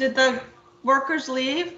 Did the workers leave?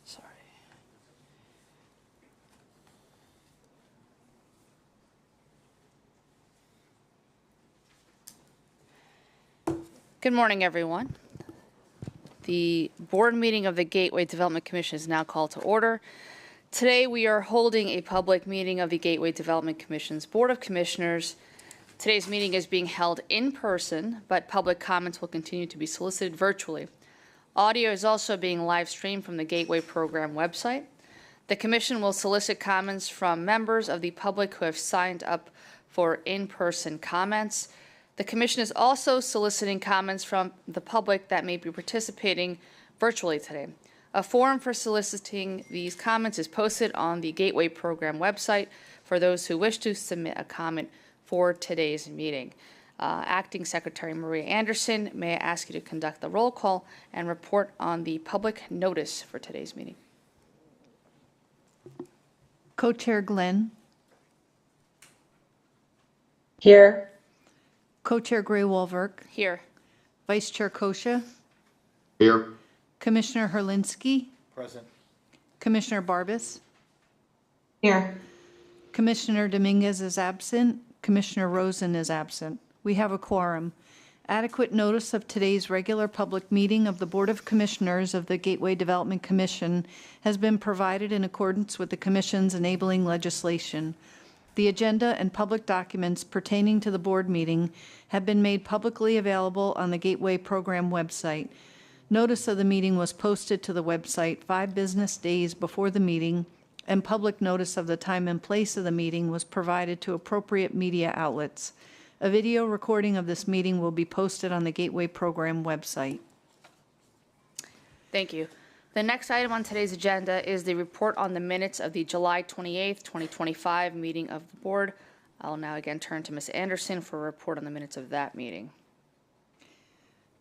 Sorry. Good morning, everyone. The board meeting of the Gateway Development Commission is now called to order. Today, we are holding a public meeting of the Gateway Development Commission's Board of Commissioners. Today's meeting is being held in person, but public comments will continue to be solicited virtually. Audio is also being live streamed from the Gateway Program website. The Commission will solicit comments from members of the public who have signed up for in-person comments. The Commission is also soliciting comments from the public that may be participating virtually today. A form for soliciting these comments is posted on the Gateway Program website for those who wish to submit a comment for today's meeting. Acting Secretary Maria Anderson, may I ask you to conduct the roll call and report on the public notice for today's meeting? Co-Chair Glenn. Here. Co-Chair Gray-Wolverk. Here. Vice Chair Kosha. Here. Commissioner Herlinsky. Present. Commissioner Barbas. Here. Commissioner Dominguez is absent. Commissioner Rosen is absent. We have a quorum. Adequate notice of today's regular public meeting of the Board of Commissioners of the Gateway Development Commission has been provided in accordance with the Commission's enabling legislation. The agenda and public documents pertaining to the board meeting have been made publicly available on the Gateway Program website. Notice of the meeting was posted to the website 5 business days before the meeting, and public notice of the time and place of the meeting was provided to appropriate media outlets. A video recording of this meeting will be posted on the Gateway Program website. Thank you. The next item on today's agenda is the report on the minutes of the July 28th, 2025 meeting of the board. I'll now again turn to Ms. Anderson for a report on the minutes of that meeting.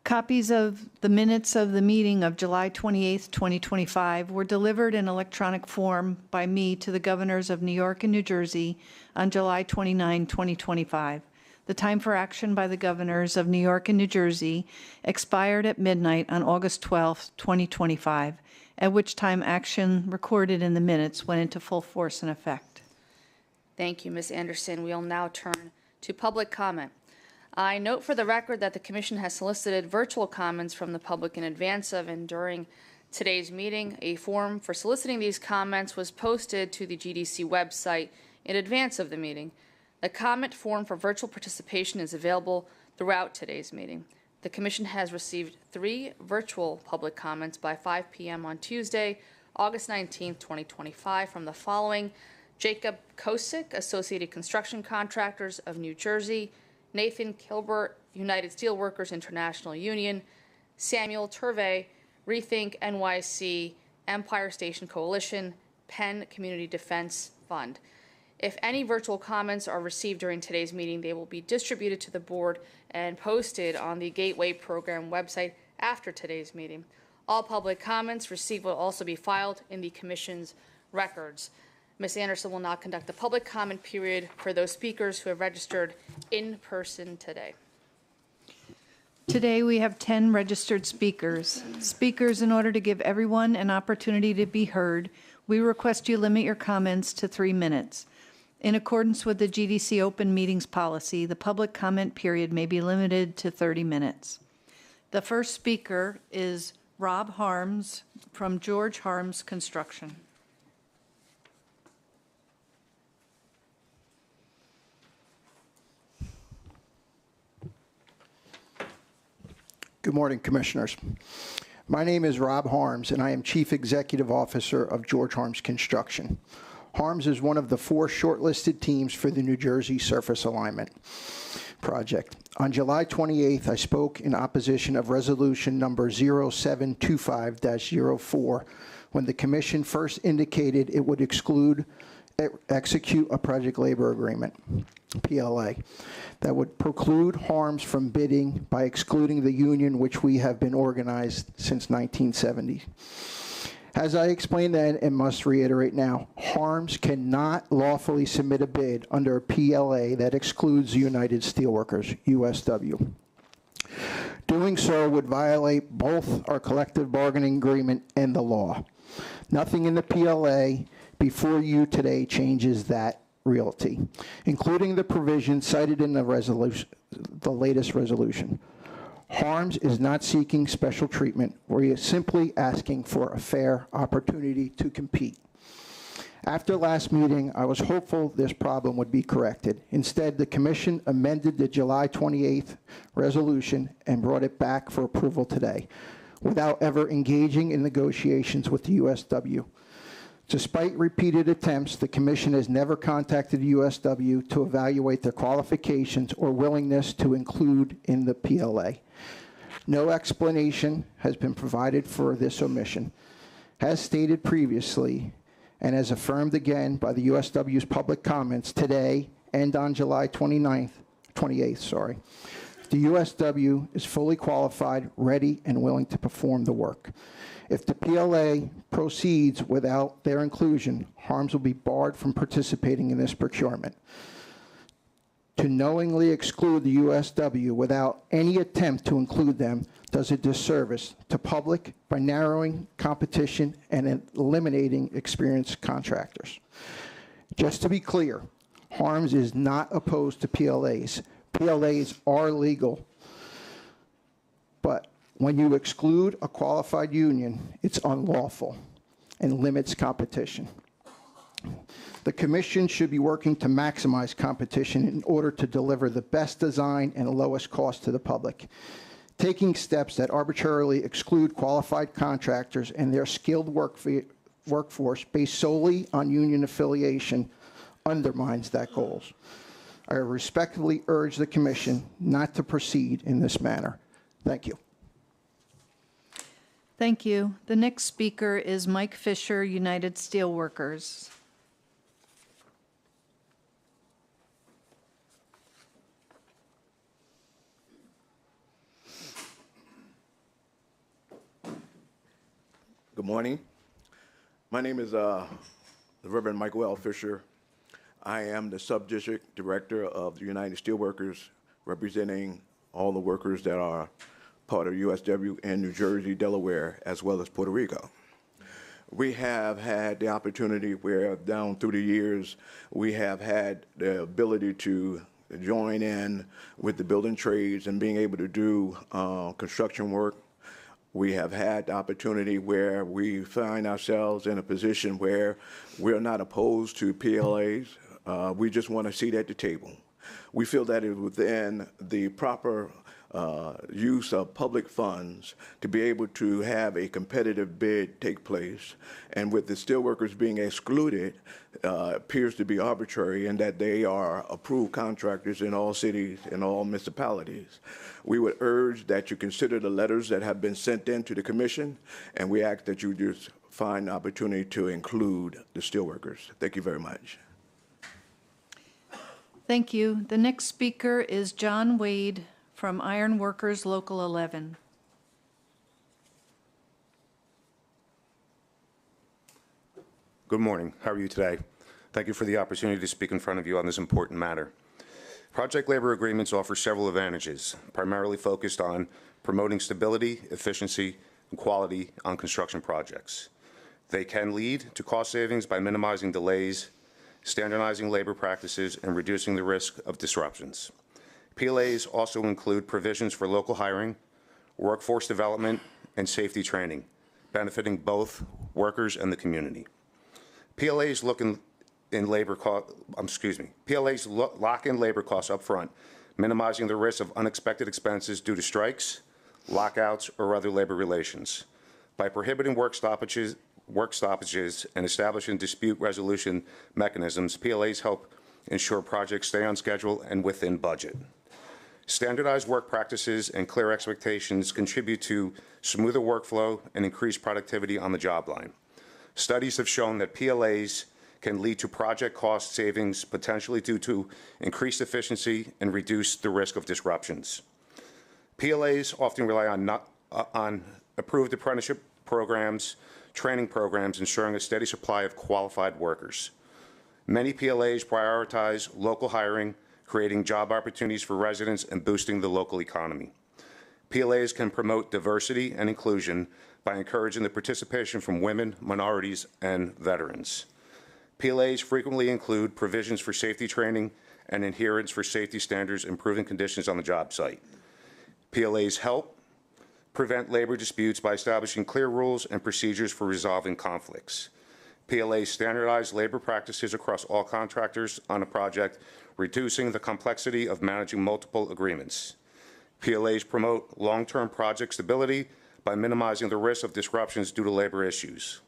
Copies of the minutes of the meeting of July 28th, 2025 were delivered in electronic form by me to the governors of New York and New Jersey on July 29, 2025. The time for action by the governors of New York and New Jersey expired at midnight on August 12, 2025, at which time action recorded in the minutes went into full force and effect. Thank you, Ms. Anderson. We'll now turn to public comment. I note for the record that the Commission has solicited virtual comments from the public in advance of and during today's meeting. A form for soliciting these comments was posted to the GDC website in advance of the meeting. The comment form for virtual participation is available throughout today's meeting. The Commission has received 3 virtual public comments by 5 p.m. on Tuesday, August 19, 2025, from the following: Jacob Kosick, Associated Construction Contractors of New Jersey; Nathan Kilbert, United Steelworkers International Union; Samuel Turvey, Rethink NYC, Empire Station Coalition, Penn Community Defense Fund. If any virtual comments are received during today's meeting, they will be distributed to the board and posted on the Gateway Program website after today's meeting. All public comments received will also be filed in the Commission's records. Ms. Anderson will now conduct the public comment period for those speakers who have registered in person today. Today, we have 10 registered speakers. Speakers, in order to give everyone an opportunity to be heard, we request you limit your comments to 3 minutes. In accordance with the GDC Open Meetings Policy, the public comment period may be limited to 30 minutes. The first speaker is Rob Harms from George Harms Construction. Good morning, Commissioners. My name is Rob Harms, and I am Chief Executive Officer of George Harms Construction. Harms is one of the 4 shortlisted teams for the New Jersey Surface Alignment Project. On July 28th, I spoke in opposition of Resolution number 0725-04 when the Commission first indicated it would execute a project labor agreement, PLA, that would preclude Harms from bidding by excluding the union which we have been organized since 1970. As I explained then and must reiterate now, Harms cannot lawfully submit a bid under a PLA that excludes the United Steelworkers, USW. Doing so would violate both our collective bargaining agreement and the law. Nothing in the PLA before you today changes that reality, including the provision cited in the latest resolution. Harms is not seeking special treatment, or he is simply asking for a fair opportunity to compete. After last meeting, I was hopeful this problem would be corrected. Instead, the Commission amended the July 28th resolution and brought it back for approval today, without ever engaging in negotiations with the USW. Despite repeated attempts, the Commission has never contacted the USW to evaluate their qualifications or willingness to include in the PLA. No explanation has been provided for this omission. As stated previously, and as affirmed again by the USW's public comments today and on July 28th, the USW is fully qualified, ready, and willing to perform the work. If the PLA proceeds without their inclusion, Harms will be barred from participating in this procurement. To knowingly exclude the USW without any attempt to include them does a disservice to public by narrowing competition and eliminating experienced contractors. Just to be clear, Harms is not opposed to PLAs. PLAs are legal, but when you exclude a qualified union, it's unlawful and limits competition. The Commission should be working to maximize competition in order to deliver the best design and lowest cost to the public. Taking steps that arbitrarily exclude qualified contractors and their skilled workforce based solely on union affiliation undermines that goals. I respectfully urge the Commission not to proceed in this manner. Thank you. Thank you. The next speaker is Mike Fisher, United Steelworkers. Good morning. My name is the Reverend Michael L. Fisher. I am the Subdistrict Director of the United Steelworkers, representing all the workers that are part of USW in New Jersey, Delaware, as well as Puerto Rico. We have had the opportunity where down through the years, we have had the ability to join in with the building trades and being able to do construction work. We have had the opportunity where we find ourselves in a position where we're not opposed to PLAs. We just want a seat at the table. We feel that it is within the proper use of public funds to be able to have a competitive bid take place. And with the steelworkers being excluded, appears to be arbitrary in that they are approved contractors in all cities and all municipalities. We would urge that you consider the letters that have been sent in to the commission, and we ask that you just find an opportunity to include the steelworkers. Thank you very much. Thank you. The next speaker is John Wade from Iron Workers Local 11. Good morning. How are you today? Thank you for the opportunity to speak in front of you on this important matter. Project labor agreements offer several advantages, primarily focused on promoting stability, efficiency, and quality on construction projects. They can lead to cost savings by minimizing delays, standardizing labor practices, and reducing the risk of disruptions. PLAs also include provisions for local hiring, workforce development, and safety training, benefiting both workers and the community. PLAs lock in labor costs up front, minimizing the risk of unexpected expenses due to strikes, lockouts, or other labor relations. By prohibiting work stoppages and establishing dispute resolution mechanisms, PLAs help ensure projects stay on schedule and within budget. Standardized work practices and clear expectations contribute to smoother workflow and increased productivity on the job line. Studies have shown that PLAs can lead to project cost savings, potentially due to increased efficiency and reduce the risk of disruptions. PLAs often rely on approved apprenticeship programs, training programs, ensuring a steady supply of qualified workers. Many PLAs prioritize local hiring, creating job opportunities for residents and boosting the local economy. PLAs can promote diversity and inclusion by encouraging the participation from women, minorities, and veterans. PLAs frequently include provisions for safety training and adherence for safety standards, improving conditions on the job site. PLAs help prevent labor disputes by establishing clear rules and procedures for resolving conflicts. PLAs standardize labor practices across all contractors on a project, reducing the complexity of managing multiple agreements. PLAs promote long-term project stability by minimizing the risk of disruptions due to labor issues.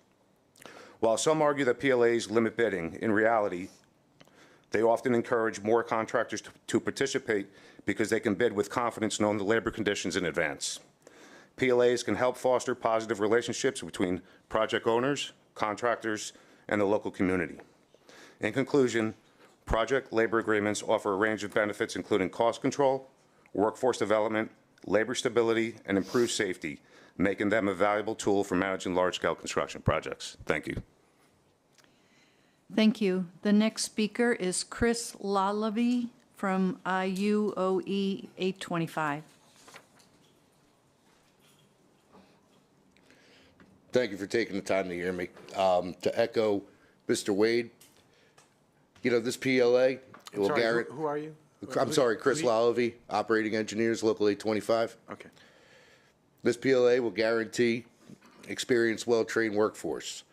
While some argue that PLAs limit bidding, in reality, they often encourage more contractors to participate because they can bid with confidence knowing the labor conditions in advance. PLAs can help foster positive relationships between project owners, contractors, and the local community. In conclusion, project labor agreements offer a range of benefits including cost control, workforce development, labor stability, and improved safety, making them a valuable tool for managing large-scale construction projects. Thank you. Thank you. The next speaker is Chris Lalevee from IUOE 825. Thank you for taking the time to hear me. To echo Mr. Wade, you know, this PLA will guarantee. Who are you? I'm sorry, Chris Lalevee, Operating Engineers, Local 825. Okay. This PLA will guarantee experienced, well-trained workforce.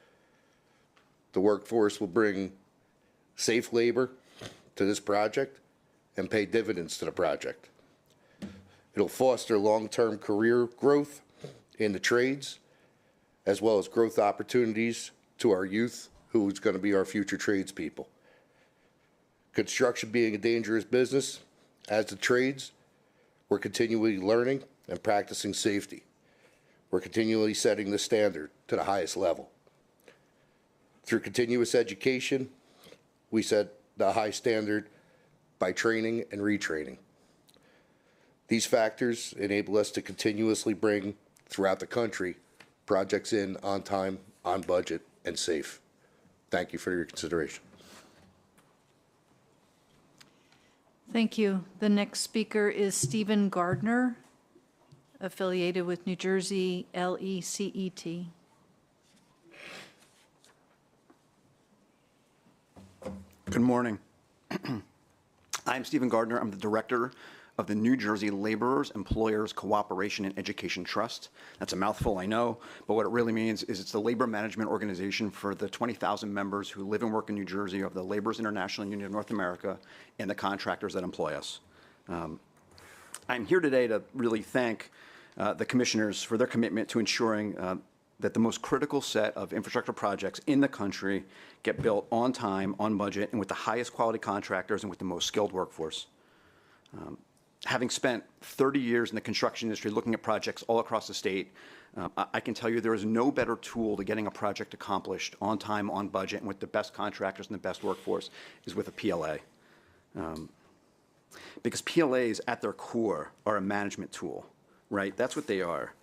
The workforce will bring safe labor to this project and pay dividends to the project. It'll foster long-term career growth in the trades, as well as growth opportunities to our youth, who's going to be our future tradespeople. Construction being a dangerous business, as the trades, we're continually learning and practicing safety. We're continually setting the standard to the highest level. Through continuous education, we set the high standard by training and retraining. These factors enable us to continuously bring throughout the country projects in on time, on budget, and safe. Thank you for your consideration. Thank you. The next speaker is Stephen Gardner, affiliated with New Jersey LECET. Good morning. I'm Stephen Gardner. I'm the Director of the New Jersey Laborers Employers Cooperation and Education Trust. That's a mouthful, I know, but what it really means is it's the labor management organization for the 20,000 members who live and work in New Jersey of the Laborers International Union of North America and the contractors that employ us. I'm here today to really thank the commissioners for their commitment to ensuring that the most critical set of infrastructure projects in the country get built on time, on budget, and with the highest quality contractors and with the most skilled workforce. Having spent 30 years in the construction industry looking at projects all across the state, I can tell you there is no better tool to getting a project accomplished on time, on budget, and with the best contractors and the best workforce is with a PLA. Because PLAs at their core are a management tool, right? That's what they are.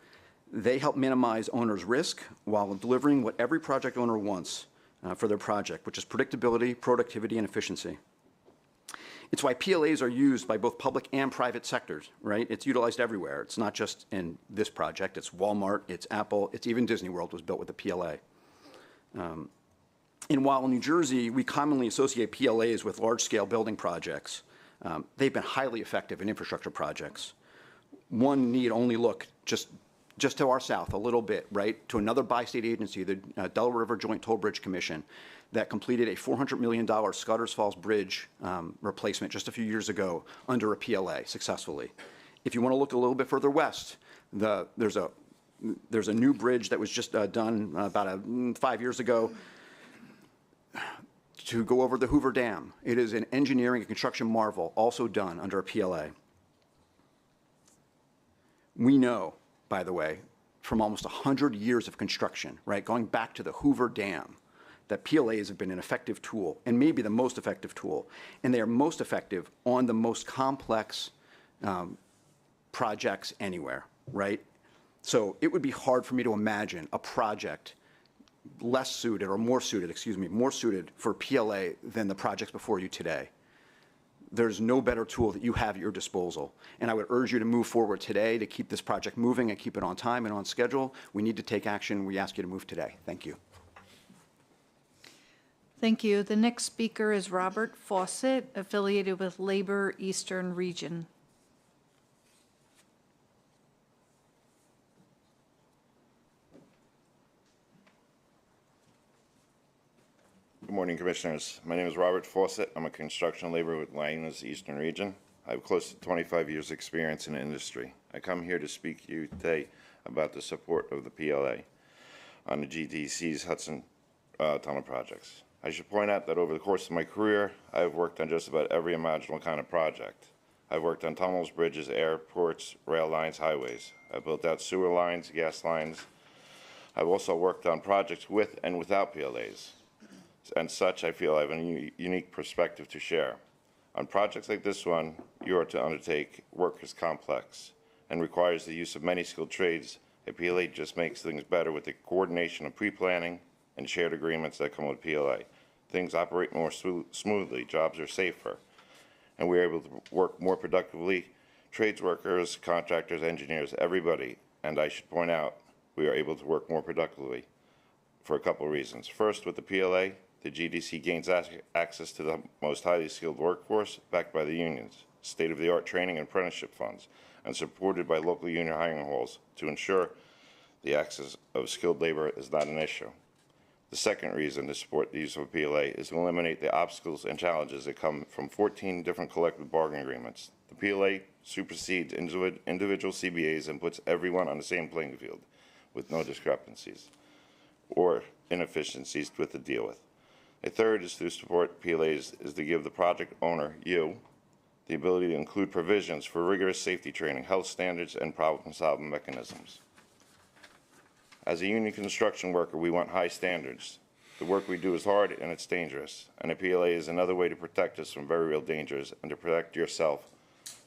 They help minimize owners' risk while delivering what every project owner wants for their project, which is predictability, productivity, and efficiency. It's why PLAs are used by both public and private sectors, right? It's utilized everywhere. It's not just in this project. It's Walmart, it's Apple, it's even Disney World was built with a PLA. And while in New Jersey, we commonly associate PLAs with large-scale building projects, they've been highly effective in infrastructure projects. One need only look just to our south a little bit, right, to another bi-state agency, the Delaware River Joint Toll Bridge Commission, that completed a $400 million Scudder's Falls Bridge replacement just a few years ago under a PLA successfully. If you want to look a little bit further west, there's a new bridge that was just done about 5 years ago to go over the Hoover Dam. It is an engineering and construction marvel, also done under a PLA. We know, by the way, from almost 100 years of construction, right, going back to the Hoover Dam, that PLAs have been an effective tool, and maybe the most effective tool. And they are most effective on the most complex projects anywhere, right? So it would be hard for me to imagine a project less suited, or more suited, excuse me, more suited for PLA than the projects before you today. There's no better tool that you have at your disposal. And I would urge you to move forward today to keep this project moving and keep it on time and on schedule. We need to take action. We ask you to move today. Thank you. Thank you. The next speaker is Robert Fawcett, affiliated with Labor Eastern Region. Good morning, Commissioners. My name is Robert Fawcett. I'm a construction laborer with Langley's Eastern Region. I have close to 25 years' experience in the industry. I come here to speak to you today about the support of the PLA on the GDC's Hudson Tunnel projects. I should point out that over the course of my career, I have worked on just about every imaginable kind of project. I've worked on tunnels, bridges, airports, rail lines, highways. I've built out sewer lines, gas lines. I've also worked on projects with and without PLAs. And such, I feel I have a unique perspective to share. On projects like this one, you are to undertake work is complex and requires the use of many skilled trades. A PLA just makes things better with the coordination of pre-planning and shared agreements that come with PLA. Things operate more smoothly, jobs are safer, and we're able to work more productively. Trades workers, contractors, engineers, everybody, and I should point out, we are able to work more productively for a couple of reasons. First, with the PLA, the GDC gains access to the most highly skilled workforce backed by the unions, state-of-the-art training and apprenticeship funds, and supported by local union hiring halls to ensure the access of skilled labor is not an issue. The second reason to support the use of a PLA is to eliminate the obstacles and challenges that come from 14 different collective bargaining agreements. The PLA supersedes individual CBAs and puts everyone on the same playing field with no discrepancies or inefficiencies to deal with. A third is to support PLAs is to give the project owner, you, the ability to include provisions for rigorous safety training, health standards, and problem-solving mechanisms. As a union construction worker, we want high standards. The work we do is hard and it's dangerous, and a PLA is another way to protect us from very real dangers and to protect yourself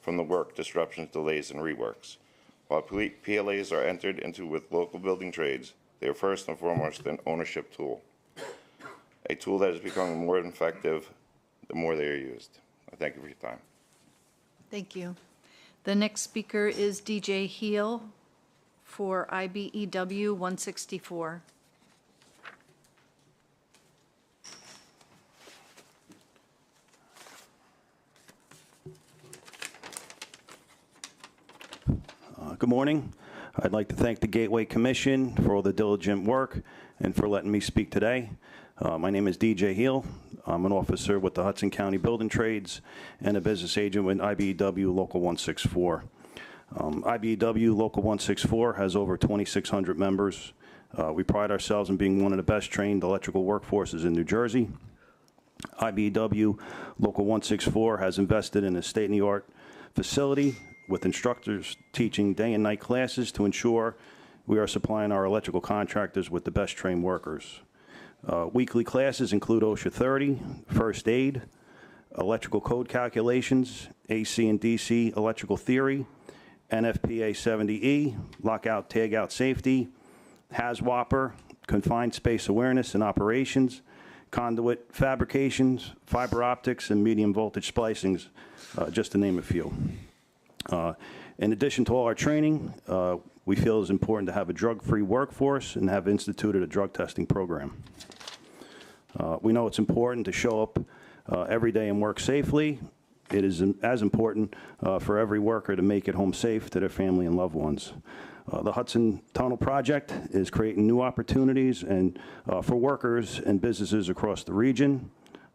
from the work disruptions, delays, and reworks. While PLAs are entered into with local building trades, they are first and foremost an ownership tool, a tool that is becoming more effective the more they are used. I thank you for your time. Thank you. The next speaker is DJ Heel for IBEW 164. Good morning. I'd like to thank the Gateway Commission for all the diligent work and for letting me speak today. My name is DJ Heel. I'm an officer with the Hudson County Building Trades and a business agent with IBEW Local 164. IBEW Local 164 has over 2,600 members. We pride ourselves in being one of the best trained electrical workforces in New Jersey. IBEW Local 164 has invested in a state-of-the-art facility with instructors teaching day and night classes to ensure we are supplying our electrical contractors with the best trained workers. Weekly classes include OSHA 30, first aid, electrical code calculations, AC and DC electrical theory, NFPA 70E, lockout tagout safety, HAZWOPER, confined space awareness and operations, conduit fabrications, fiber optics, and medium voltage splicings, just to name a few. In addition to all our training, we feel it's important to have a drug-free workforce and have instituted a drug testing program. We know it's important to show up every day and work safely. It is as important for every worker to make it home safe to their family and loved ones. The Hudson Tunnel Project is creating new opportunities and for workers and businesses across the region.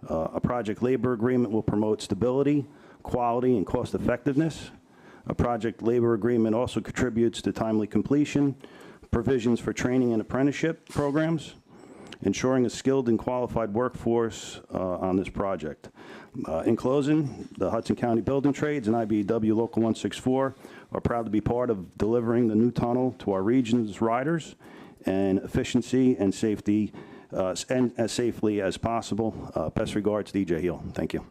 A project labor agreement will promote stability, quality, and cost effectiveness. A project labor agreement also contributes to timely completion, provisions for training and apprenticeship programs, ensuring a skilled and qualified workforce on this project. In closing, the Hudson County Building Trades and IBEW Local 164 are proud to be part of delivering the new tunnel to our region's riders and efficiency and safety and as safely as possible. Best regards, DJ Heel. Thank you.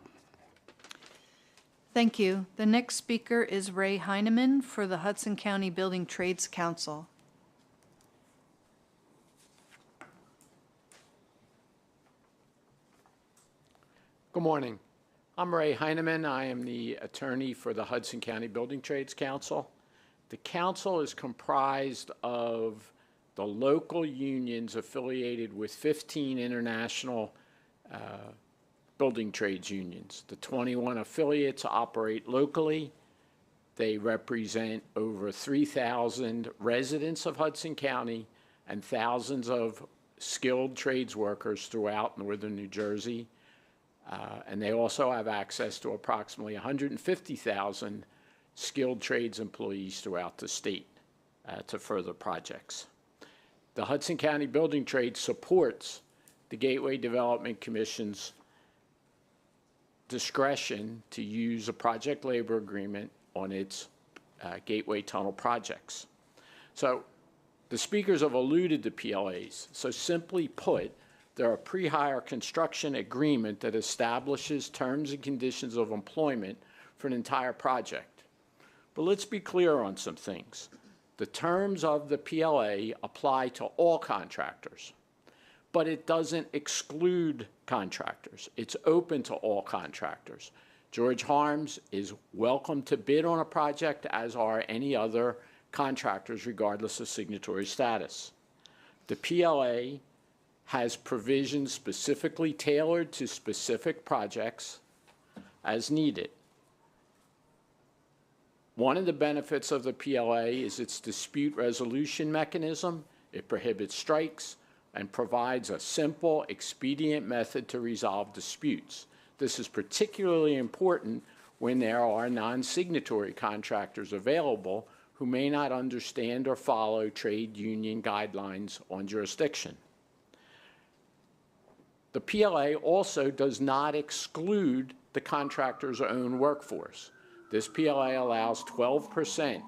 Thank you. The next speaker is Ray Heineman for the Hudson County Building Trades Council. Good morning. I'm Ray Heineman. I am the attorney for the Hudson County Building Trades Council. The council is comprised of the local unions affiliated with 15 international building trades unions. The 21 affiliates operate locally. They represent over 3,000 residents of Hudson County and thousands of skilled trades workers throughout northern New Jersey. And they also have access to approximately 150,000 skilled trades employees throughout the state to further projects. The Hudson County Building Trade supports the Gateway Development Commission's discretion to use a project labor agreement on its Gateway Tunnel projects. So the speakers have alluded to PLAs. So simply put, they're a pre-hire construction agreement that establishes terms and conditions of employment for an entire project. But let's be clear on some things. The terms of the PLA apply to all contractors, but it doesn't exclude contractors. It's open to all contractors. George Harms is welcome to bid on a project, as are any other contractors, regardless of signatory status. The PLA has provisions specifically tailored to specific projects as needed. One of the benefits of the PLA is its dispute resolution mechanism. It prohibits strikes and provides a simple, expedient method to resolve disputes. This is particularly important when there are non-signatory contractors available who may not understand or follow trade union guidelines on jurisdiction. The PLA also does not exclude the contractor's own workforce. This PLA allows 12%,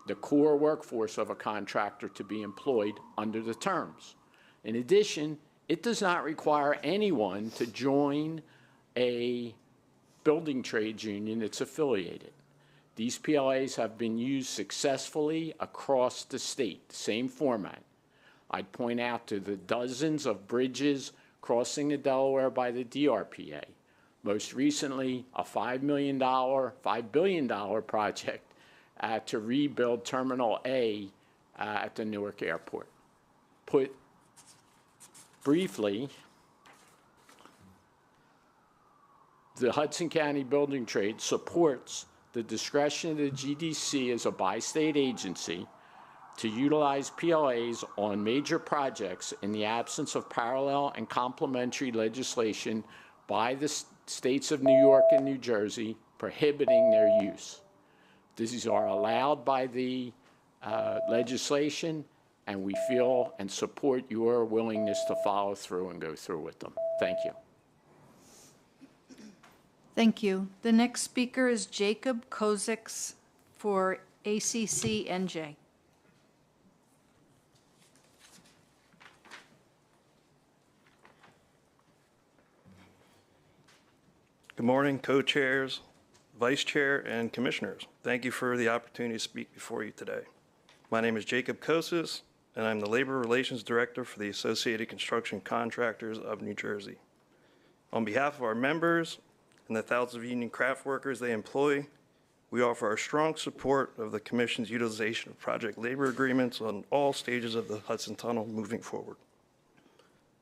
the core workforce of a contractor, to be employed under the terms. In addition, it does not require anyone to join a building trades union that's affiliated. These PLAs have been used successfully across the state, same format. I'd point out to the dozens of bridges crossing the Delaware by the DRPA. Most recently, a $5 billion project to rebuild Terminal A at the Newark Airport. Put briefly, the Hudson County Building Trade supports the discretion of the GDC as a bi-state agency to utilize PLAs on major projects in the absence of parallel and complementary legislation by the states of New York and New Jersey prohibiting their use. These are allowed by the legislation, and we feel and support your willingness to follow through and go through with them. Thank you. Thank you. The next speaker is Jacob Kozics for ACC NJ. Good morning, co-chairs, vice chair, and commissioners. Thank you for the opportunity to speak before you today. My name is Jacob Kosis, and I'm the Labor Relations Director for the Associated Construction Contractors of New Jersey. On behalf of our members and the thousands of union craft workers they employ, we offer our strong support of the Commission's utilization of project labor agreements on all stages of the Hudson Tunnel moving forward.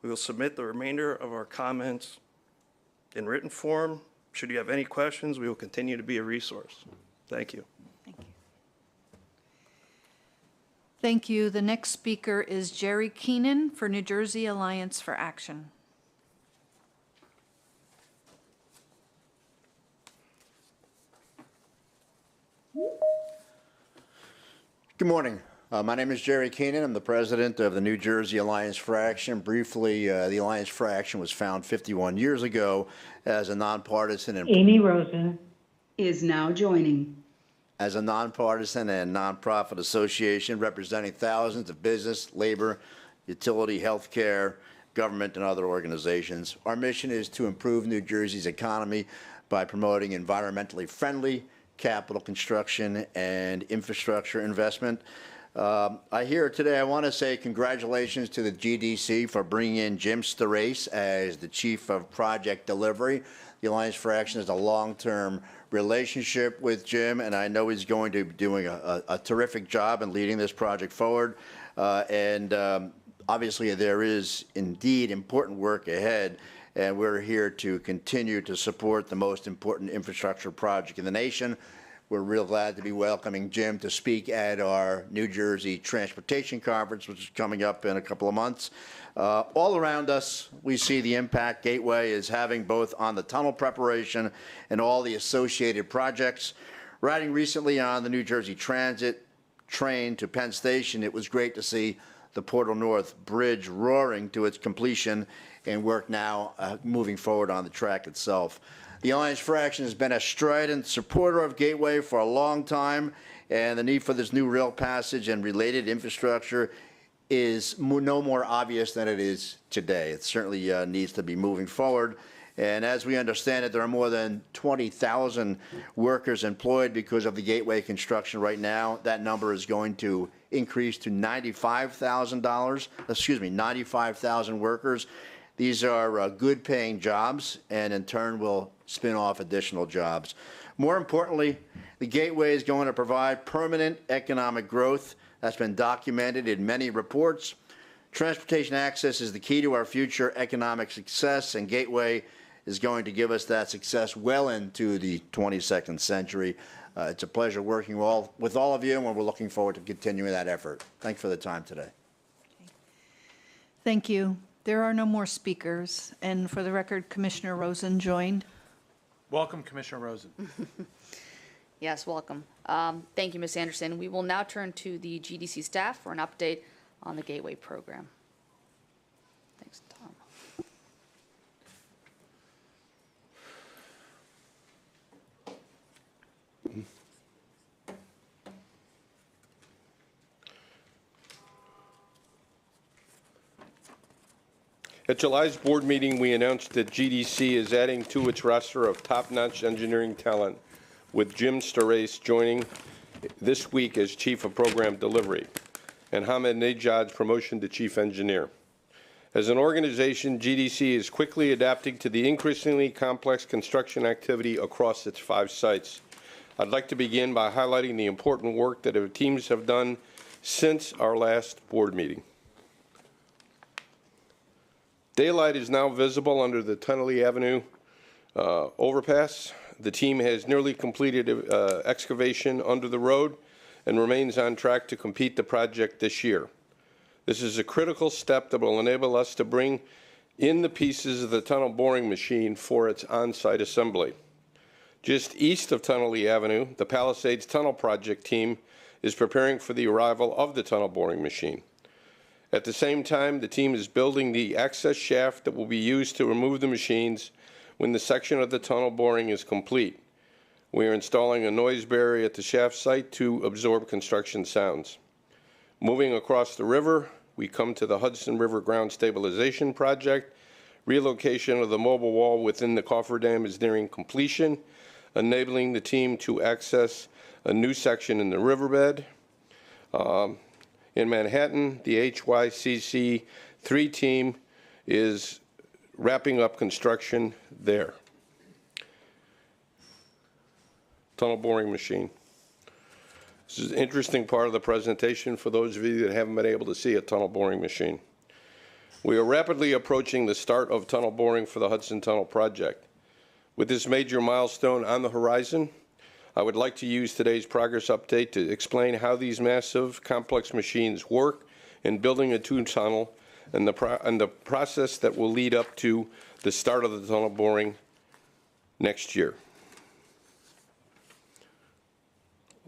We will submit the remainder of our comments in written form. Should you have any questions, we will continue to be a resource. Thank you. Thank you. Thank you. The next speaker is Jerry Keenan for New Jersey Alliance for Action. Good morning. My name is Jerry Keenan. I'm the president of the New Jersey Alliance for Action. Briefly, the Alliance for Action was founded 51 years ago as a nonpartisan and Amy Rosen is now joining. as a nonpartisan and nonprofit association representing thousands of business, labor, utility, healthcare, government, and other organizations. Our mission is to improve New Jersey's economy by promoting environmentally friendly capital construction and infrastructure investment. I want to say congratulations to the GDC for bringing in Jim Starace as the Chief of Project Delivery. The Alliance for Action has a long-term relationship with Jim, and I know he's going to be doing a terrific job in leading this project forward. Obviously, there is indeed important work ahead, and we're here to continue to support the most important infrastructure project in the nation. We're real glad to be welcoming Jim to speak at our New Jersey Transportation Conference, which is coming up in a couple of months. All around us, we see the impact Gateway is having both on the tunnel preparation and all the associated projects. Riding recently on the New Jersey Transit train to Penn Station, it was great to see the Portal North Bridge roaring to its completion and work now moving forward on the track itself. The Alliance for Action has been a strident supporter of Gateway for a long time, and the need for this new rail passage and related infrastructure is no more obvious than it is today. It certainly needs to be moving forward. And as we understand it, there are more than 20,000 workers employed because of the Gateway construction right now. That number is going to increase to 95,000 workers. These are good paying jobs, and in turn will spin off additional jobs. More importantly, the Gateway is going to provide permanent economic growth. That's been documented in many reports. Transportation access is the key to our future economic success, and Gateway is going to give us that success well into the 22nd century. It's a pleasure working with all of you, and we're looking forward to continuing that effort. Thanks for the time today. Thank you. There are no more speakers. And for the record, Commissioner Rosen joined. Welcome, Commissioner Rosen. Yes, welcome. Thank you, Ms. Anderson. We will now turn to the GDC staff for an update on the Gateway program. Thanks, Tom. At July's board meeting, we announced that GDC is adding to its roster of top-notch engineering talent, with Jim Starace joining this week as Chief of Program Delivery, and Hamed Nejad's promotion to Chief Engineer. As an organization, GDC is quickly adapting to the increasingly complex construction activity across its 5 sites. I'd like to begin by highlighting the important work that our teams have done since our last board meeting. Daylight is now visible under the Tunnelly Avenue overpass. The team has nearly completed excavation under the road and remains on track to complete the project this year. This is a critical step that will enable us to bring in the pieces of the tunnel boring machine for its on-site assembly. Just east of Tunnel Lee Avenue, the Palisades Tunnel Project team is preparing for the arrival of the tunnel boring machine. At the same time, the team is building the access shaft that will be used to remove the machines when the section of the tunnel boring is complete. We are installing a noise barrier at the shaft site to absorb construction sounds. Moving across the river, we come to the Hudson River Ground Stabilization Project. Relocation of the mobile wall within the cofferdam is nearing completion, enabling the team to access a new section in the riverbed. In Manhattan, the HYCC 3 team is wrapping up construction there. Tunnel boring machine. This is an interesting part of the presentation for those of you that haven't been able to see a tunnel boring machine. We are rapidly approaching the start of tunnel boring for the Hudson Tunnel Project. With this major milestone on the horizon, I would like to use today's progress update to explain how these massive, complex machines work in building a tube tunnel and the process that will lead up to the start of the tunnel boring next year.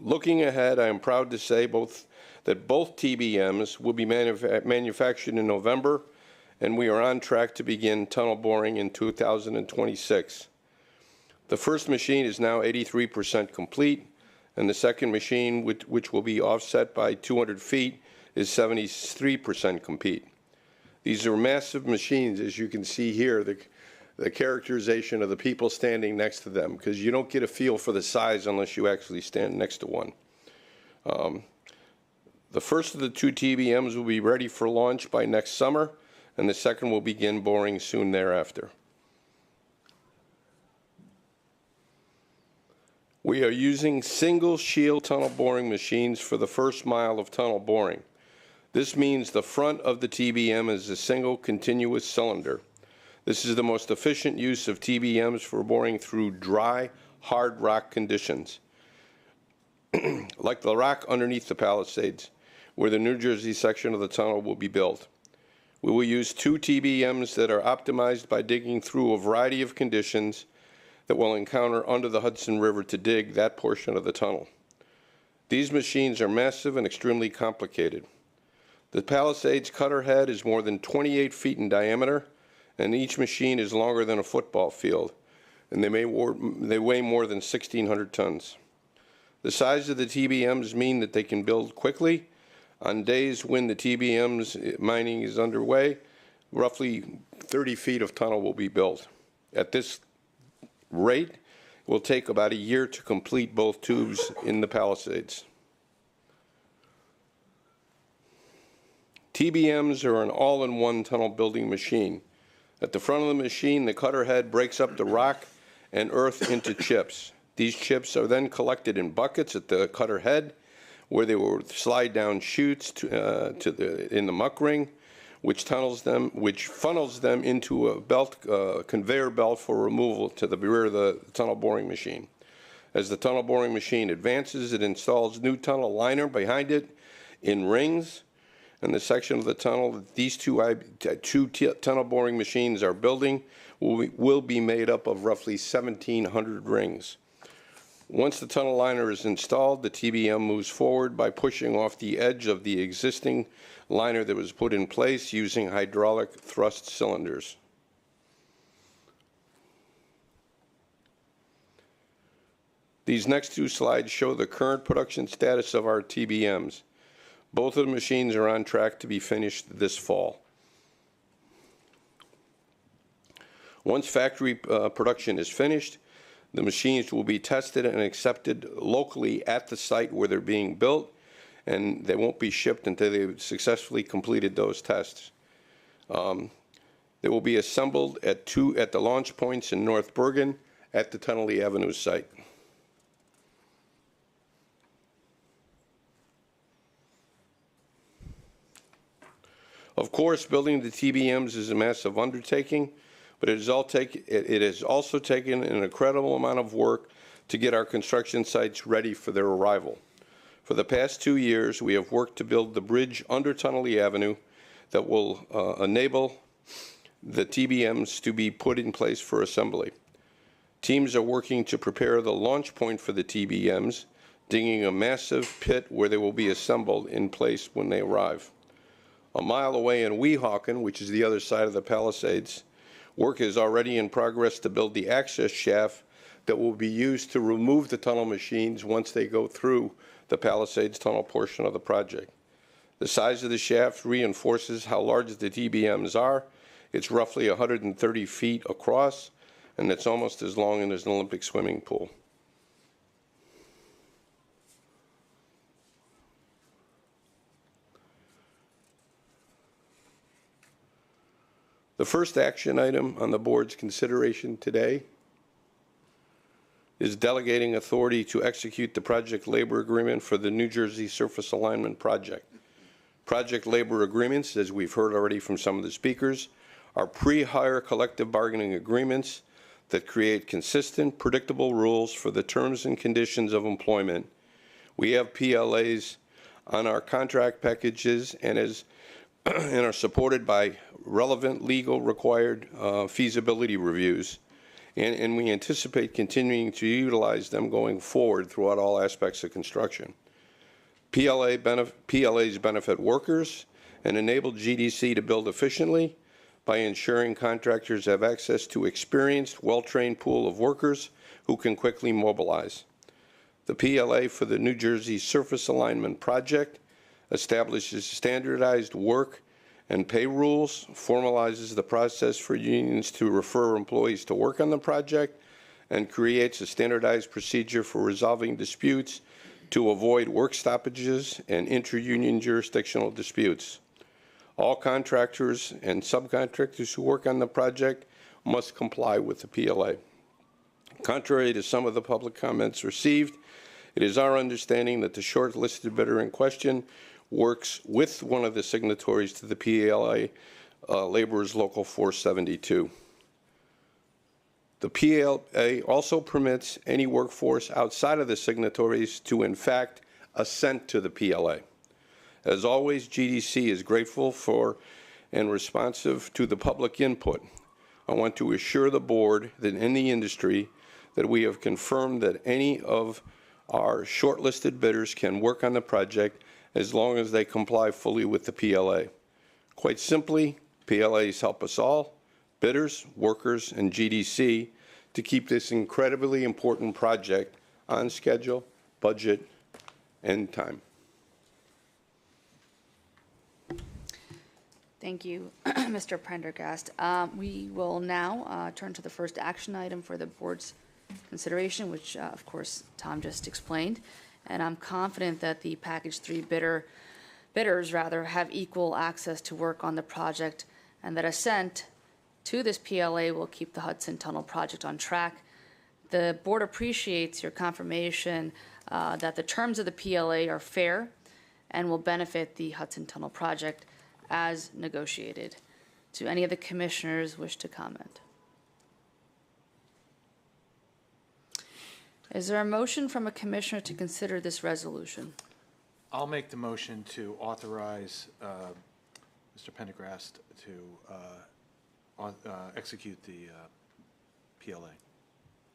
Looking ahead, I am proud to say that both TBMs will be manufactured in November, and we are on track to begin tunnel boring in 2026. The first machine is now 83% complete, and the second machine, which will be offset by 200 feet, is 73% complete. These are massive machines, as you can see here, the characterization of the people standing next to them, because you don't get a feel for the size unless you actually stand next to one. The first of the two TBMs will be ready for launch by next summer, and the second will begin boring soon thereafter. We are using single shield tunnel boring machines for the first mile of tunnel boring. This means the front of the TBM is a single continuous cylinder. This is the most efficient use of TBMs for boring through dry, hard rock conditions, like the rock underneath the Palisades, where the New Jersey section of the tunnel will be built. We will use two TBMs that are optimized by digging through a variety of conditions that we'll encounter under the Hudson River to dig that portion of the tunnel. These machines are massive and extremely complicated. The Palisades cutter head is more than 28 feet in diameter, and each machine is longer than a football field, and they weigh more than 1,600 tons. The size of the TBMs mean that they can build quickly. On days when the TBMs mining is underway, roughly 30 feet of tunnel will be built. At this rate, it will take about a year to complete both tubes in the Palisades. TBMs are an all-in-one tunnel building machine. At the front of the machine, the cutter head breaks up the rock and earth into chips. These chips are then collected in buckets at the cutter head, where they will slide down chutes in the muck ring, which funnels them into a conveyor belt for removal to the rear of the tunnel boring machine. As the tunnel boring machine advances, it installs new tunnel liner behind it in rings, and the section of the tunnel that these two tunnel boring machines are building will be made up of roughly 1,700 rings. Once the tunnel liner is installed, the TBM moves forward by pushing off the edge of the existing liner that was put in place using hydraulic thrust cylinders. These next two slides show the current production status of our TBMs. Both of the machines are on track to be finished this fall. Once factory production is finished, the machines will be tested and accepted locally at the site where they're being built, and they won't be shipped until they've successfully completed those tests. They will be assembled at the launch points in North Bergen at the Tunnel Lee Avenue site. Of course, building the TBMs is a massive undertaking, but it has also taken an incredible amount of work to get our construction sites ready for their arrival. For the past 2 years, we have worked to build the bridge under Tunnelly Avenue that will enable the TBMs to be put in place for assembly. Teams are working to prepare the launch point for the TBMs, digging a massive pit where they will be assembled in place when they arrive. A mile away in Weehawken, which is the other side of the Palisades, work is already in progress to build the access shaft that will be used to remove the tunnel machines once they go through the Palisades tunnel portion of the project. The size of the shaft reinforces how large the TBMs are. It's roughly 130 feet across, and it's almost as long as an Olympic swimming pool. The first action item on the board's consideration today is delegating authority to execute the project labor agreement for the New Jersey Surface Alignment Project. Project labor agreements, as we've heard already from some of the speakers, are pre-hire collective bargaining agreements that create consistent, predictable rules for the terms and conditions of employment. We have PLAs on our contract packages and are supported by relevant legal required feasibility reviews. And we anticipate continuing to utilize them going forward throughout all aspects of construction. PLAs benefit workers and enable GDC to build efficiently by ensuring contractors have access to experienced, well-trained pool of workers who can quickly mobilize. The PLA for the New Jersey Surface Alignment Project establishes standardized work and pay rules, formalizes the process for unions to refer employees to work on the project, and creates a standardized procedure for resolving disputes to avoid work stoppages and inter-union jurisdictional disputes. All contractors and subcontractors who work on the project must comply with the PLA. Contrary to some of the public comments received, it is our understanding that the shortlisted bidder in question works with one of the signatories to the PLA, Laborers Local 472. The PLA also permits any workforce outside of the signatories to, in fact, assent to the PLA. As always, GDC is grateful for and responsive to the public input. I want to assure the board that in the industry that we have confirmed that any of our shortlisted bidders can work on the project as long as they comply fully with the PLA. Quite simply, PLAs help us all, bidders, workers, and GDC, to keep this incredibly important project on schedule, budget, and time. Thank you, Mr. Prendergast. We will now turn to the first action item for the board's consideration, which, of course, Tom just explained. And I'm confident that the Package 3 bidders have equal access to work on the project, and that assent to this PLA will keep the Hudson Tunnel project on track. The board appreciates your confirmation that the terms of the PLA are fair and will benefit the Hudson Tunnel project as negotiated. Do any of the commissioners wish to comment? Is there a motion from a commissioner to consider this resolution? I'll make the motion to authorize Mr. Pendergrast to execute the PLA.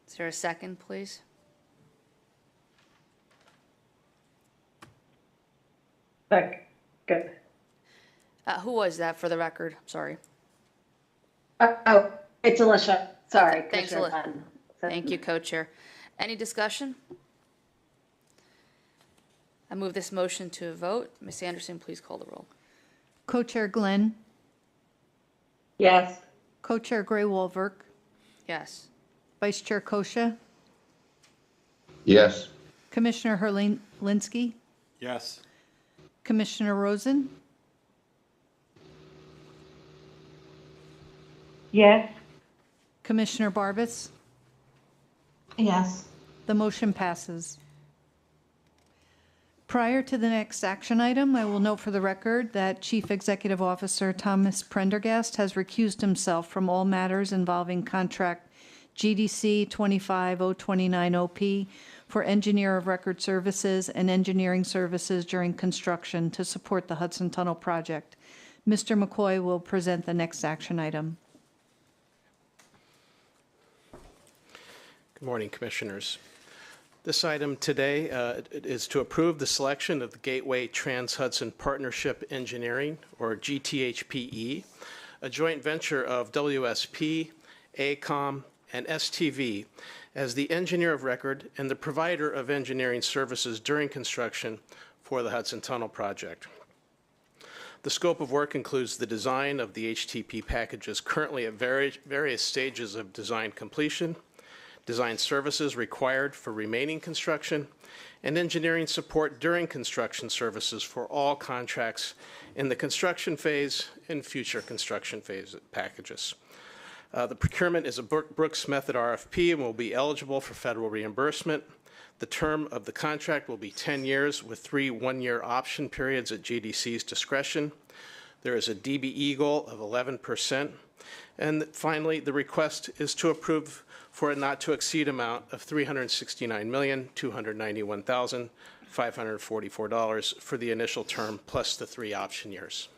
Is there a second, please? Second. Who was that, for the record? Sorry. Oh, it's Alicia. Sorry. Thanks, Commissioner Alicia. Glenn. Thank you, Co-Chair. Any discussion? I move this motion to a vote. Ms. Anderson, please call the roll. Co-Chair Glenn, Yes. Co-Chair Gray Wolverk, Yes. Vice Chair Kosha, Yes. Commissioner Herlinsky, Yes. Commissioner Rosen, Yes. Commissioner Barbas. Yes. The motion passes. Prior to the next action item, I will note for the record that Chief Executive Officer Thomas Prendergast has recused himself from all matters involving contract GDC 25029OP for engineer of record services and engineering services during construction to support the Hudson Tunnel project. Mr. McCoy will present the next action item. Good morning, Commissioners. This item today is to approve the selection of the Gateway Trans-Hudson Partnership Engineering, or GTHPE, a joint venture of WSP, AECOM, and STV as the engineer of record and the provider of engineering services during construction for the Hudson Tunnel project. The scope of work includes the design of the HTP packages currently at various stages of design completion, design services required for remaining construction, and engineering support during construction services for all contracts in the construction phase and future construction phase packages. The procurement is a Brooks Method RFP and will be eligible for federal reimbursement. The term of the contract will be 10 years with 3 one-year option periods at GDC's discretion. There is a DBE goal of 11%. And finally, the request is to approve for a not to exceed amount of $369,291,544 for the initial term plus the 3 option years.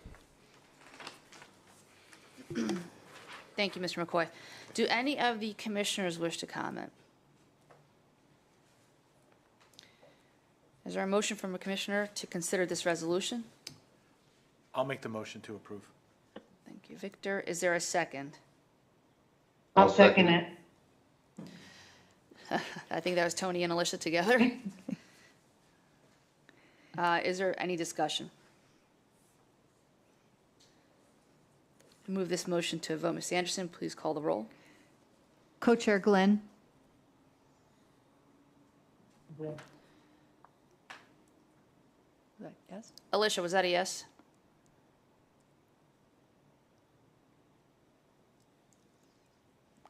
Thank you, Mr. McCoy. Do any of the commissioners wish to comment? Is there a motion from a commissioner to consider this resolution? I'll make the motion to approve. Thank you, Victor. Is there a second? I'll second it. I think that was Tony and Alicia together. Is there any discussion? Move this motion to a vote. Ms. Anderson, please call the roll. Co-Chair Glenn. Yes. Alicia, was that a yes?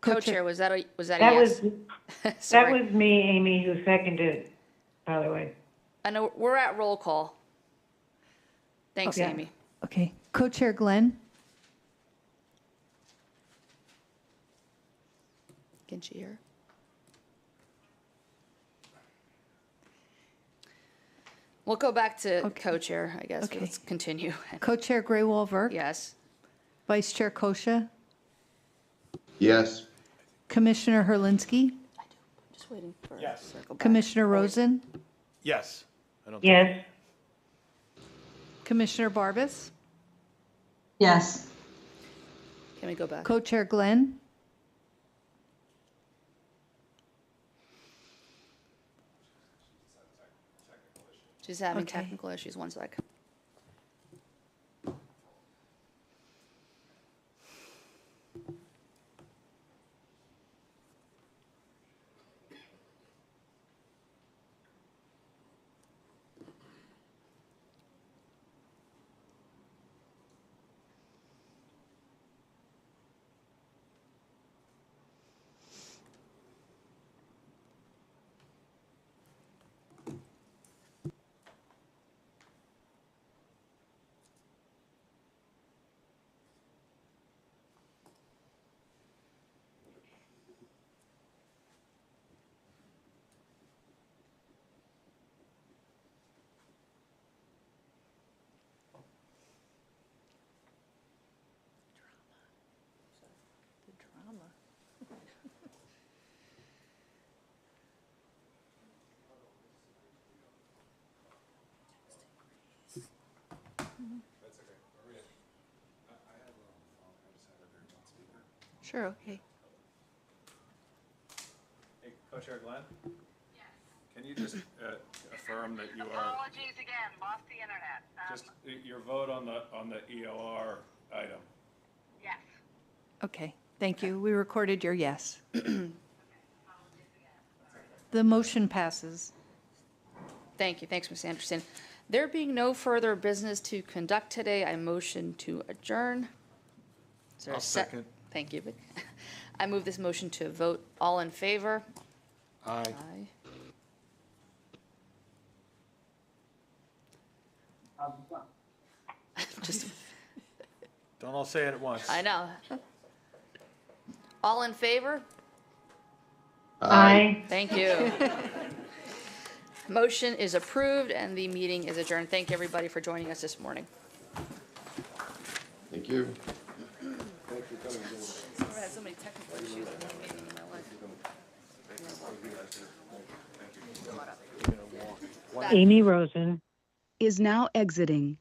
Co-chair, was that a yes? That was me, Amy, who seconded, by the way. I know we're at roll call. Thanks, Okay. Amy. Okay. Co-Chair Glenn. Can she hear? We'll go back to co-chair, I guess. Okay. Let's continue. Co-Chair Graywolver. Yes. Vice Chair Kosha. Yes. Commissioner Herlinsky. Just waiting for Yes. circle back. Commissioner Rosen. Yes. Yes. Commissioner Barbas. Yes. Can we go back? Co-Chair Glenn. She's having Okay. technical issues. 1 sec. Sure, okay. Hey, Co-Chair Glenn? Yes. Can you just affirm that you are... Apologies again, lost the internet. Just your vote on the EOR item? Yes. Okay. Thank you. We recorded your yes. The motion passes. Thank you. Thanks, Ms. Anderson. There being no further business to conduct today, I motion to adjourn. Is there I'll a second. Thank you, Vic. I move this motion to a vote. All in favor? Aye. Aye. Don't all say it at once. I know. All in favor? Aye. Thank you. Motion is approved and the meeting is adjourned. Thank you, everybody, for joining us this morning. Thank you. I've had so many technical issues in one meeting in my life. Amy Rosen. Is now exiting.